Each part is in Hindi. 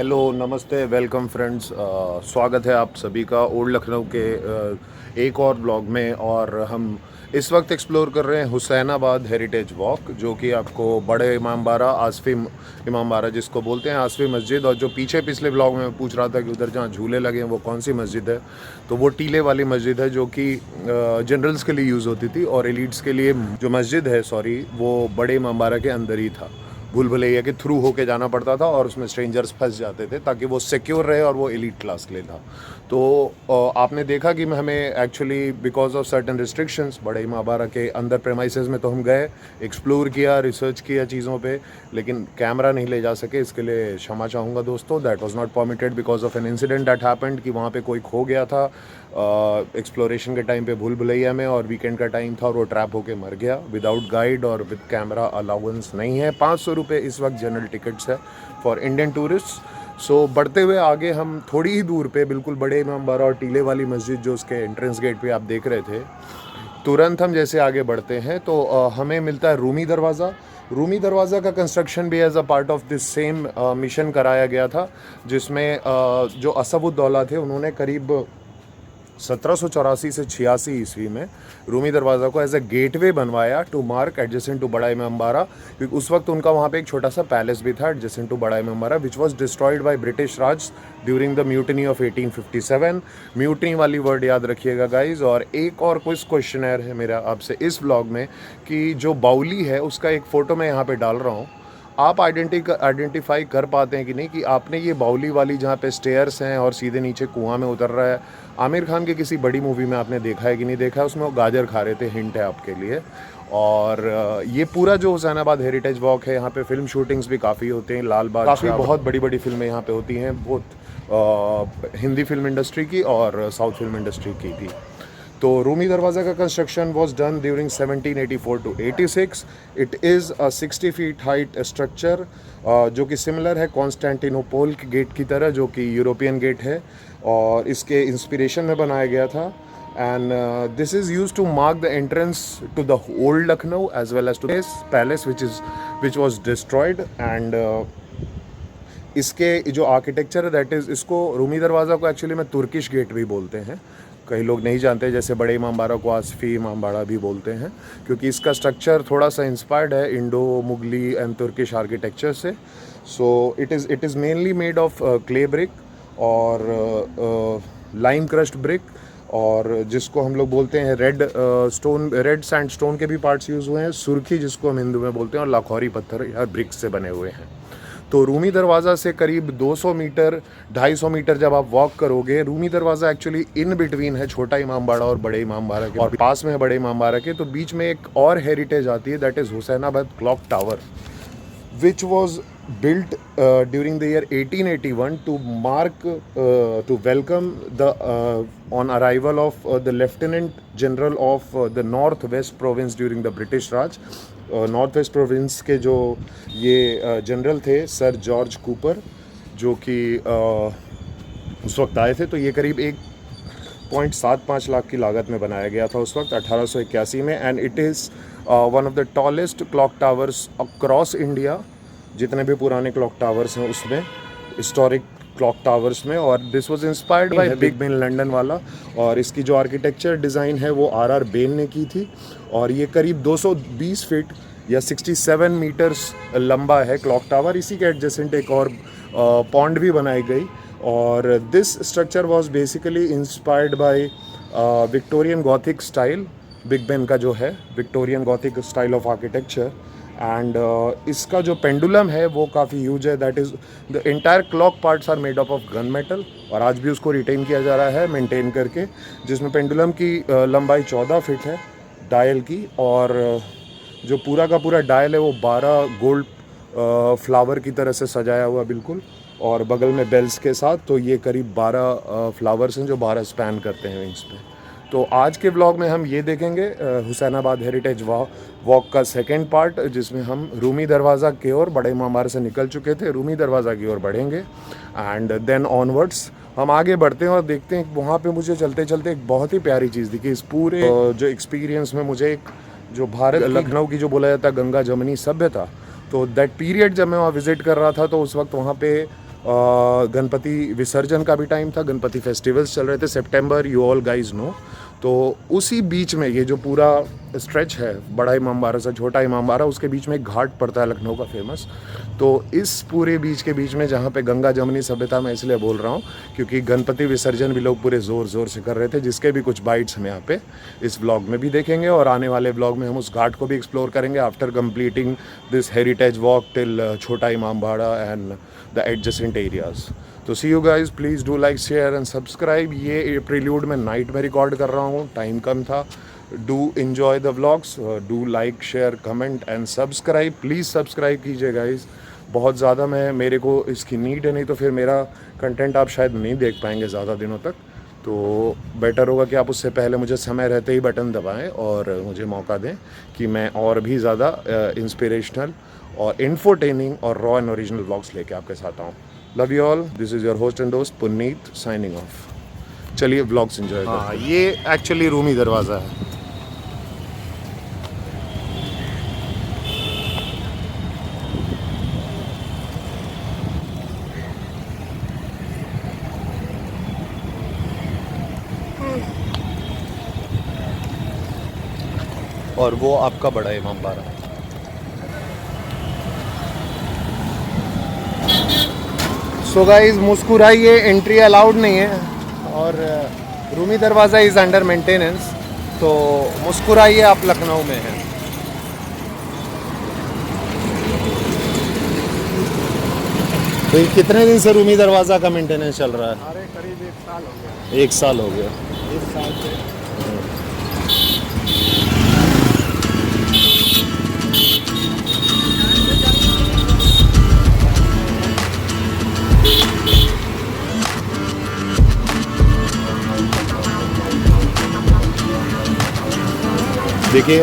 हेलो, नमस्ते, वेलकम फ्रेंड्स। स्वागत है आप सभी का ओल्ड लखनऊ के एक और ब्लॉग में। और हम इस वक्त एक्सप्लोर कर रहे हैं हुसैनाबाद हेरिटेज वॉक, जो कि आपको बड़े इमाम बाड़ा आसफ़ी इमाम बाड़ा जिसको बोलते हैं, आसफ़ी मस्जिद। और जो पीछे पिछले ब्लॉग में मैं पूछ रहा था कि उधर जहाँ झूले लगे हैं वो कौन सी मस्जिद है, तो वो टीले वाली मस्जिद है, जो कि जनरल्स के लिए यूज़ होती थी और एलिट्स के लिए जो मस्जिद है, सॉरी, वो बड़े इमाम बाड़ा के अंदर ही था। भूल भुलैया के थ्रू होके जाना पड़ता था और उसमें स्ट्रेंजर्स फंस जाते थे, ताकि वो सिक्योर रहे और वो एलीट क्लास के लिए था। तो आपने देखा कि हमें actually because of certain restrictions बड़े इमाम बाड़ा के अंदर प्रेमाइसेस में तो हम गए, एक्सप्लोर किया, रिसर्च किया चीज़ों पे, लेकिन कैमरा नहीं ले जा सके। इसके लिए क्षमा चाहूँगा दोस्तों। That was not permitted because of an incident that happened कि वहाँ पे कोई खो गया था एक्सप्लोरेशन के टाइम पे भूल भुलैया में, और वीकेंड का टाइम था और वो ट्रैप होके मर गया। विदाउट गाइड और विद कैमरा अलाउंस नहीं है। 500 रुपये इस वक्त जनरल टिकट्स है फॉर इंडियन टूरिस्ट। सो बढ़ते हुए आगे हम थोड़ी ही दूर पे बिल्कुल बड़े इमाम बाड़ा और टीले वाली मस्जिद जो उसके एंट्रेंस गेट पे आप देख रहे थे, तुरंत हम जैसे आगे बढ़ते हैं तो हमें मिलता है रूमी दरवाज़ा। रूमी दरवाज़ा का कंस्ट्रक्शन भी as a part of this same mission कराया गया था, जिसमें जो असफुद्दौला थे उन्होंने करीब 1784 से 86 ईस्वी में रूमी दरवाज़ा को एज अ गेटवे बनवाया टू मार्क एडजेसेंट टू बड़ा इमाम बाड़ा, क्योंकि उस वक्त उनका वहाँ पे एक छोटा सा पैलेस भी था एडजेसेंट टू बड़ा इमाम बाड़ा, विच was destroyed by British Raj during the mutiny of 1857। Mutiny वाली वर्ड याद रखिएगा गाइज। और एक और कुछ क्वेश्चनर है मेरा आपसे इस ब्लॉग में कि जो बाउली है उसका एक फ़ोटो मैं यहाँ पे डाल रहा हूँ, आप आइडेंटिफाई कर पाते हैं कि नहीं कि आपने ये बाउली वाली जहाँ पे स्टेयर्स हैं और सीधे नीचे कुआं में उतर रहा है, आमिर खान की किसी बड़ी मूवी में आपने देखा है कि नहीं देखा है? उसमें वो गाजर खा रहे थे, हिंट है आपके लिए। और ये पूरा जो हुसैनाबाद हेरिटेज वॉक है, यहाँ पे फिल्म शूटिंग्स भी काफ़ी होते हैं, लाल बाग, काफ़ी बहुत बड़ी बड़ी फिल्में यहाँ पे होती हैं, बहुत हिंदी फिल्म इंडस्ट्री की और साउथ फिल्म इंडस्ट्री की भी। तो रूमी दरवाज़ा का construction was done during 1784 to 86। It is a 60 feet height structure, जो कि सिमिलर है कॉन्स्टेंटिनोपल के गेट की तरह, जो कि यूरोपियन गेट है, और इसके इंस्पिरेशन में बनाया गया था। And this is use to mark the entrance to the old Lucknow as well as to this palace which was destroyed. And इसके जो आर्किटेक्चर है दैट इज़, इसको रूमी दरवाज़ा को एक्चुअली में तुर्किश गेट भी बोलते हैं, कई लोग नहीं जानते, जैसे बड़े इमाम बाड़ा को आसफ़ी इमाम बाड़ा भी बोलते हैं, क्योंकि इसका स्ट्रक्चर थोड़ा सा इंस्पायर्ड है Indo Mugling and Turkish architecture से। So it is mainly made of clay brick और लाइम क्रश्ड ब्रिक, और जिसको हम लोग बोलते हैं रेड सैंड स्टोन के भी पार्ट्स यूज़ हुए हैं, सुर्खी जिसको हम हिंदू में बोलते हैं, और लाखौरी पत्थर या ब्रिक्स से बने हुए हैं। तो रूमी दरवाज़ा से करीब 200 मीटर 250 मीटर जब आप वॉक करोगे, रूमी दरवाज़ा एक्चुअली इन बिटवीन है छोटा इमाम बाड़ा और बड़े इमाम बाड़ा के, और पास में है बड़े इमाम बाड़ा के। तो बीच में एक और हेरिटेज आती है, that is Husainabad clock tower, which was built during the year 1881 to mark to welcome the on arrival of the Lieutenant General of the North West Province during the British Raj। North west province के जो ये जनरल थे सर जॉर्ज कूपर, जो कि उस वक्त आए थे। तो ये करीब 1.75 लाख की लागत में बनाया गया था उस वक्त 1881 में। And it is one of the tallest clock towers across India. जितने भी पुराने क्लॉक टावर्स हैं उसमें, हिस्टोरिक क्लॉक टावर्स में, और this was inspired by big Ben London वाला। और इसकी जो आर्किटेक्चर डिज़ाइन है वो आर बेन ने की थी, और ये करीब 220 फीट या 67 मीटर्स लंबा है क्लॉक टावर। इसी के एडजेसेंट एक और पॉन्ड भी बनाई गई, और this structure was basically inspired by Victorian Gothic style. Big Ben का जो है Victorian Gothic style of architecture. And इसका जो पेंडुलम है वो काफ़ी ह्यूज है, that is the entire clock parts are made up of gun metal, और आज भी उसको रिटेन किया जा रहा है मेंटेन करके, जिसमें पेंडुलम की लंबाई 14 फीट है डायल की, और जो पूरा का पूरा डायल है वो 12 गोल्ड फ्लावर की तरह से सजाया हुआ बिल्कुल, और बगल में बेल्स के साथ। तो ये करीब 12 फ्लावर्स हैं जो 12 स्पैन करते हैं विंग्स पे। तो आज के ब्लॉग में हम ये देखेंगे हुसैनाबाद हेरिटेज वॉक का सेकेंड पार्ट, जिसमें हम रूमी दरवाज़ा की ओर, बड़े इमाम बाड़ा से निकल चुके थे, रूमी दरवाज़ा की ओर बढ़ेंगे, एंड देन ऑनवर्ड्स हम आगे बढ़ते हैं और देखते हैं। वहाँ पे मुझे चलते चलते एक बहुत ही प्यारी चीज़ दिखी इस पूरे जो एक्सपीरियंस में। मुझे एक जो भारत लखनऊ की जो बोला जाता है गंगा जमनी सभ्यता, तो दैट पीरियड जब मैं वहाँ विज़िट कर रहा था, तो उस वक्त वहाँ पे गणपति विसर्जन का भी टाइम था, गणपति फेस्टिवल्स चल रहे थे सितंबर, यू ऑल गाइज नो। तो उसी बीच में ये जो पूरा स्ट्रेच है बड़ा इमामबाड़ा से छोटा इमामबाड़ा, उसके बीच में एक घाट पड़ता है लखनऊ का फेमस। तो इस पूरे बीच के बीच में जहाँ पे गंगा जमुनी सभ्यता, मैं इसलिए बोल रहा हूँ क्योंकि गणपति विसर्जन भी लोग पूरे ज़ोर ज़ोर से कर रहे थे, जिसके भी कुछ बाइट्स हम यहाँ पे इस व्लॉग में भी देखेंगे और आने वाले व्लॉग में हम उस घाट को भी एक्सप्लोर करेंगे after completing this heritage walk till Chhota Imambara and the adjacent areas. तो see you guys, please do like share and subscribe. ये प्रील्यूड में नाइट में रिकॉर्ड कर रहा हूँ, टाइम कम था। Do enjoy the vlogs, do like share comment and subscribe, please subscribe कीजिए गाइज। बहुत ज़्यादा मेरे को इसकी नीड है, नहीं तो फिर मेरा कंटेंट आप शायद नहीं देख पाएंगे ज़्यादा दिनों तक। तो बेटर होगा कि आप उससे पहले मुझे समय रहते ही बटन दबाएं और मुझे मौका दें कि मैं और भी ज़्यादा इंस्पिरेशनल और इन्फोटेनिंग और रॉ एंड ओरिजिनल व्लॉग्स लेके आपके साथ आऊँ। Love you all, this is your host and दोस्त पुनीत साइनिंग ऑफ। चलिए व्लॉग्स एंजॉय। हाँ, ये एक्चुअली रूमी दरवाज़ा है। और वो आपका बड़ा इमामबाड़ा। सो गाइस, मुस्कुराइए, एंट्री अलाउड नहीं है और रूमी दरवाज़ा इज़ अंडर मेंटेनेंस, तो मुस्कुराइए, आप लखनऊ में हैं। तो ये कितने दिन से रूमी दरवाज़ा का मेंटेनेंस चल रहा है? अरे करीब 1 साल हो गया। 1 साल हो गया। 1 साल से देखिए,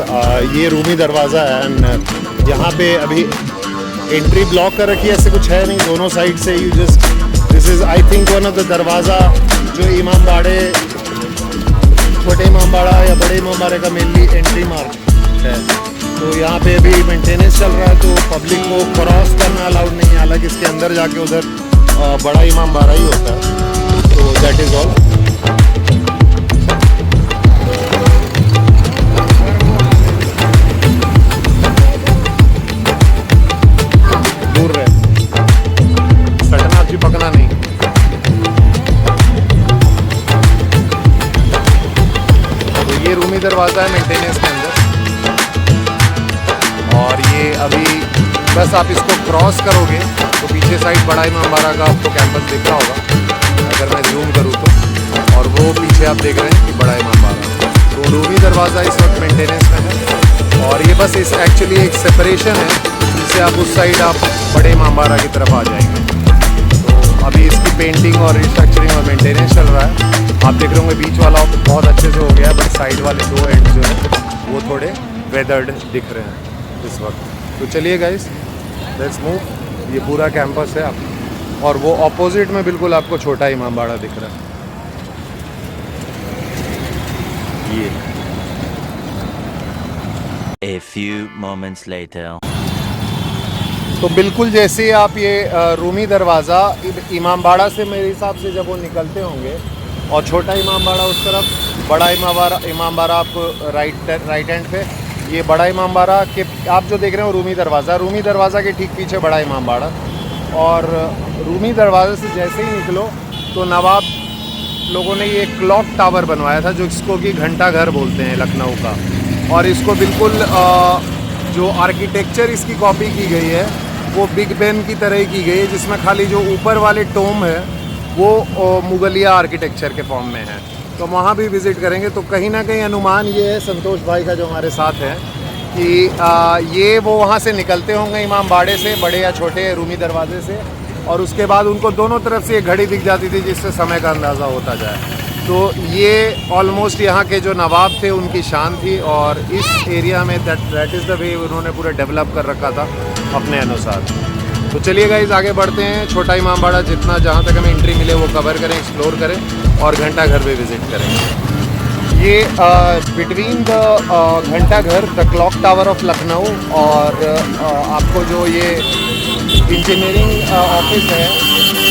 ये रूमी दरवाज़ा है एंड यहाँ पे अभी एंट्री ब्लॉक कर रखी है, ऐसे कुछ है नहीं, दोनों साइड से you just, this is I think one of the दरवाज़ा जो इमामबाड़े, छोटे इमामबाड़ा या बड़े इमामबाड़े का मेनली एंट्री मार्क है। तो यहाँ पे अभी मेंटेनेंस चल रहा है, तो पब्लिक को क्रॉस करना अलाउड नहीं है, हालांकि इसके अंदर जाके उधर बड़ा इमामबाड़ा ही होता है। तो दैट इज़ ऑल। पकना नहीं। तो ये रूमी दरवाज़ा है मेंटेनेंस के अंदर, और ये अभी बस आप इसको क्रॉस करोगे तो पीछे साइड बड़ा इमामबाड़ा का आपको कैंपस दिख रहा होगा अगर मैं जूम करूँ तो, और वो पीछे आप देख रहे हैं कि बड़ा इमामबाड़ा। तो रूमी दरवाज़ा इस वक्त मेंटेनेंस में है और ये बस इस एक्चुअली एक सेपरेशन है जिससे आप उस साइड आप बड़े इमामबाड़ा की तरफ आ जाएंगे। अभी इसकी पेंटिंग और रिस्ट्रक्चरिंग और मेंटेनेंस चल रहा है। आप देख रहे होंगे बीच वाला बहुत अच्छे से हो गया है, बट साइड वाले 2 एंड जो है वो थोड़े वेदर्ड दिख रहे हैं इस वक्त। तो चलिए गाइस, लेट्स मूव। ये पूरा कैंपस है आप, और वो ऑपोजिट में बिल्कुल आपको छोटा इमामबाड़ा दिख रहा है। ये A few moments later. तो बिल्कुल जैसे ही आप ये रूमी दरवाज़ा इमामबाड़ा से मेरे हिसाब से जब वो निकलते होंगे और छोटा इमामबाड़ा उस तरफ, बड़ा इमामबाड़ा आपको राइट हैंड पे, ये बड़ा इमामबाड़ा के आप जो देख रहे हो रूमी दरवाज़ा के ठीक पीछे बड़ा इमामबाड़ा। और रूमी दरवाज़े से जैसे ही निकलो तो नवाब लोगों ने ये क्लॉक टावर बनवाया था, जो इसको कि घंटा घर बोलते हैं लखनऊ का। और इसको बिल्कुल जो आर्किटेक्चर इसकी कॉपी की गई है वो बिग बेन की तरह की गई है, जिसमें खाली जो ऊपर वाले टोम है वो मुगलिया आर्किटेक्चर के फॉर्म में है। तो वहाँ भी विज़िट करेंगे। तो कहीं ना कहीं अनुमान ये है संतोष भाई का जो हमारे साथ है कि ये वो वहाँ से निकलते होंगे इमामबाड़े से, बड़े या छोटे रूमी दरवाजे से, और उसके बाद उनको दोनों तरफ से एक घड़ी दिख जाती थी जिससे समय का अंदाज़ा होता जाए। तो ये ऑलमोस्ट यहाँ के जो नवाब थे उनकी शान थी, और इस एरिया में दैट इज़ द वे उन्होंने पूरा डेवलप कर रखा था अपने अनुसार। तो चलिए गाइस, आगे बढ़ते हैं। छोटा इमामबाड़ा जितना जहाँ तक हमें एंट्री मिले वो कवर करें, एक्सप्लोर करें, और घंटा घर भी विज़िट करें। ये बिटवीन द घंटा घर, the clock tower of Lucknow, और आपको जो ये इंजीनियरिंग ऑफिस है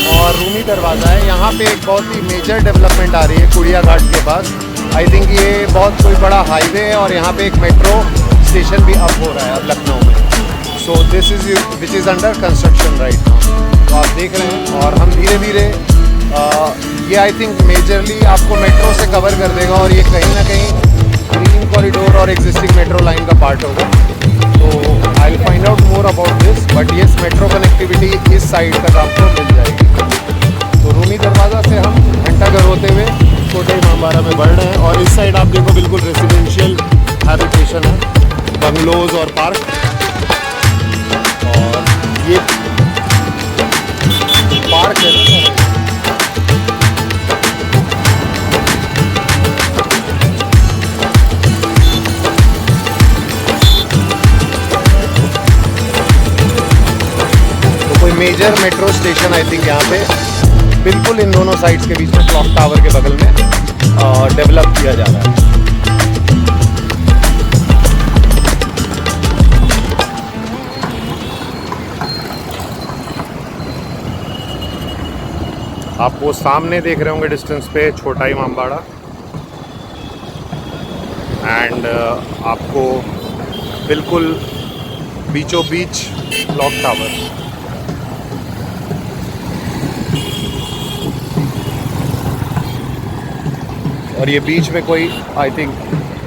और रूमी दरवाज़ा है। यहाँ पे एक बहुत ही मेजर डेवलपमेंट आ रही है कुड़िया घाट के पास। आई थिंक ये बहुत कोई बड़ा हाईवे है और यहाँ पे एक मेट्रो स्टेशन भी अब हो रहा है अब लखनऊ में। So this is which is under construction right now. तो आप देख रहे हैं और हम धीरे धीरे ये आई थिंक मेजरली आपको मेट्रो से कवर कर देगा और ये कहीं ना कहीं ग्रीन कॉरिडोर और एग्जिस्टिंग मेट्रो लाइन का पार्ट होगा। तो I will find out more about this, but yes metro connectivity इस साइड तक आपको मिल जाएगी। तो रूमी दरवाज़ा से हम घंटाघर होते हुए छोटे इमामबाड़ा में बढ़ रहे हैं और इस साइड आप देखो बिल्कुल रेसिडेंशियल हैबिटेशन है, बंगलोज और पार्क। और ये पार्क है ना, major metro station I think यहाँ पे बिल्कुल इन दोनों साइड्स के बीच में क्लॉक टावर के बगल में डेवलप किया जा रहा है। आप वो सामने देख रहे होंगे डिस्टेंस पे छोटा इमामबाड़ा एंड आपको बिल्कुल बीचों बीच क्लॉक टावर। और ये बीच में कोई आई थिंक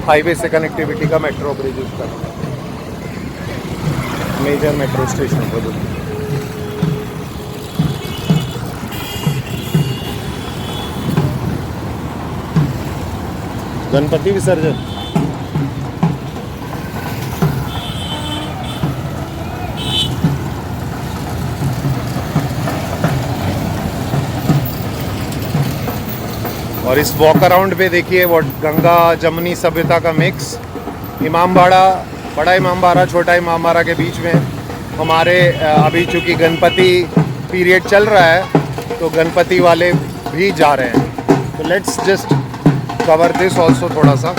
हाईवे से कनेक्टिविटी का मेट्रो ब्रिज उसका मेजर मेट्रो स्टेशन है। गणपति विसर्जन और इस वॉक अराउंड पे देखिए वो गंगा जमुनी सभ्यता का मिक्स। इमामबाड़ा, बड़ा इमामबाड़ा, छोटा इमामबाड़ा के बीच में हमारे अभी चूँकि गणपति पीरियड चल रहा है तो गणपति वाले भी जा रहे हैं। तो let's just cover this also थोड़ा सा।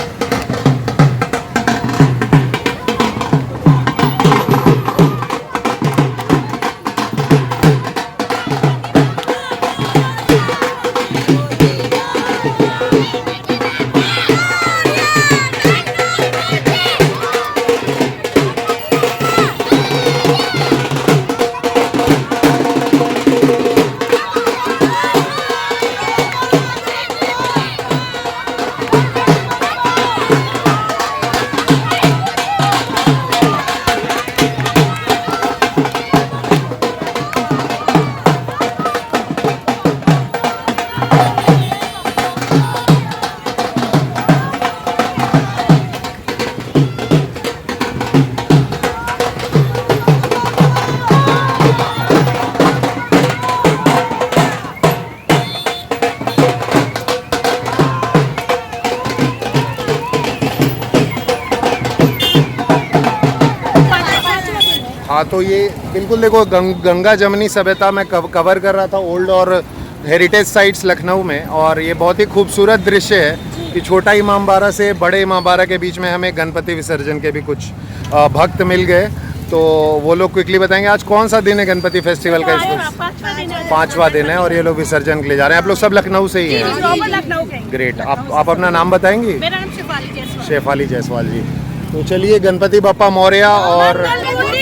हाँ तो ये बिल्कुल देखो गंगा जमुनी सभ्यता मैं कवर कर रहा था ओल्ड और हेरिटेज साइट्स लखनऊ में। और ये बहुत ही खूबसूरत दृश्य है कि छोटा इमामबाड़ा से बड़े इमामबाड़ा के बीच में हमें गणपति विसर्जन के भी कुछ भक्त मिल गए। तो वो लोग क्विकली बताएंगे आज कौन सा दिन है गणपति फेस्टिवल का। इसमें 5वां दिन है और ये लोग विसर्जन के लिए जा रहे हैं। आप लोग सब लखनऊ से ही हैं? ग्रेट। आप अपना नाम बताएंगी? मेरा नाम शेफाली जायसवाल जी। तो चलिए गणपति बप्पा मौर्या और मौर्या।